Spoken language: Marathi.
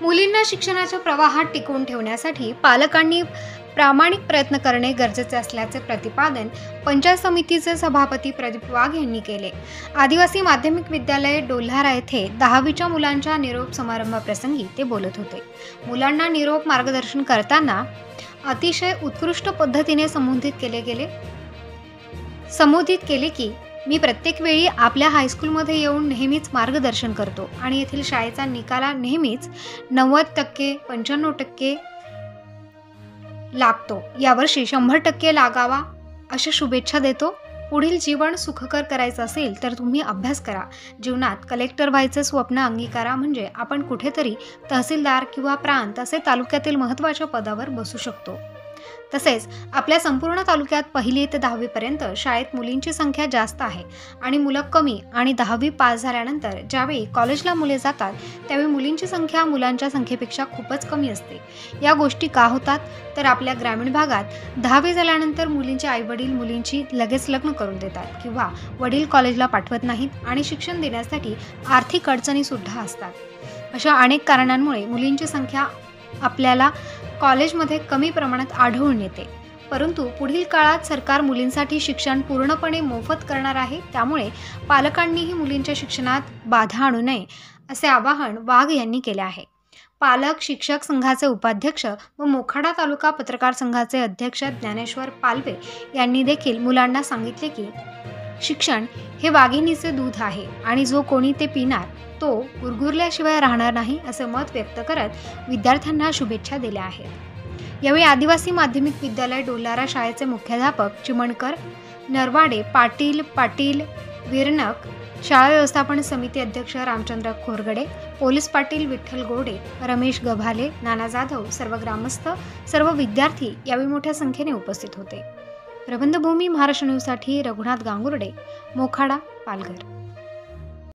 मुलींना शिक्षणाच्या प्रवाहात टिकवून ठेवण्यासाठी पालकांनी प्रामाणिक प्रयत्न करणे गरजेचे असल्याचे प्रतिपादन पंचायत समितीचे सभापती प्रदीप वाघ यांनी केले। आदिवासी माध्यमिक विद्यालय डोल्हारा येथे 10वीच्या मुलांच्या निरोप समारंभाप्रसंगी ते बोलत होते। मुलांना निरोप मार्गदर्शन करताना अतिशय उत्कृष्ट पद्धतीने संबोधित केले की मी प्रत्येक वेळी आपल्या हायस्कूलमध्ये येऊन नेहमीच मार्गदर्शन करतो आणि येथील शाळेचा निकाल नेहमीच 90% 95% लागतो। यावर्षी 100% लागावा अशा शुभेच्छा देतो। पुढील जीवन सुखकर करायचं असेल तर तुम्ही अभ्यास करा। जीवनात कलेक्टर व्हायचं स्वप्न अंगीकारा, म्हणजे आपण कुठेतरी तहसीलदार किंवा प्रांत असे तालुक्यातील महत्त्वाच्या पदावर बसू शकतो। तसेच आपल्या संपूर्ण तालुक्यात 1ली ते 10वी पर्यंत शाळेत मुलींची संख्या जास्त आहे आणि मुलं कमी, आणि 10वी पास झाल्यानंतर ज्यावेळी कॉलेजला मुले जातात त्यावेळी मुलींची संख्या मुलांच्या संख्येपेक्षा खूपच कमी असते। या गोष्टी का होतात तर आपल्या ग्रामीण भागात 10वी झाल्यानंतर मुलींचे आईवडील मुलींची लगेच लग्न करून देतात किंवा वडील कॉलेजला पाठवत नाहीत आणि शिक्षण देण्यासाठी आर्थिक अडचणी सुद्धा असतात। अशा अनेक कारणांमुळे मुलींची संख्या आपल्याला कॉलेजमध्ये कमी प्रमाणात आढळून येते। परंतु पुढील काळात सरकार मुलींसाठी शिक्षण पूर्णपणे मोफत करणार आहे, त्यामुळे पालकांनीही मुलींच्या शिक्षणात बाधा आणू नये असे आवाहन वाघ यांनी केले आहे। पालक शिक्षक संघाचे उपाध्यक्ष व मोखाडा तालुका पत्रकार संघाचे अध्यक्ष ज्ञानेश्वर पालवे यांनी देखील मुलांना सांगितले की शिक्षण हे वाघिणीचे दूध आहे आणि जो कोणी ते पिणार तो गुरगुरल्याशिवाय राहणार नाही असे मत व्यक्त करत विद्यार्थ्यांना शुभेच्छा दिल्या आहेत। यावेळी आदिवासी माध्यमिक विद्यालय डोल्हारा शाळेचे मुख्याध्यापक चिमणकर, नरवाडे, पाटील विरनक, शाळा व्यवस्थापन समिती अध्यक्ष रामचंद्र खोरगडे, पोलीस पाटील विठ्ठल गोडे, रमेश गभाले, नाना जाधव, सर्व ग्रामस्थ, सर्व विद्यार्थी यावेळी मोठ्या संख्येने उपस्थित होते। प्रबंधभूमी महाराष्ट्र न्यूजसाठी रघुनाथ गांगुर्डे, मोखाडा, पालघर।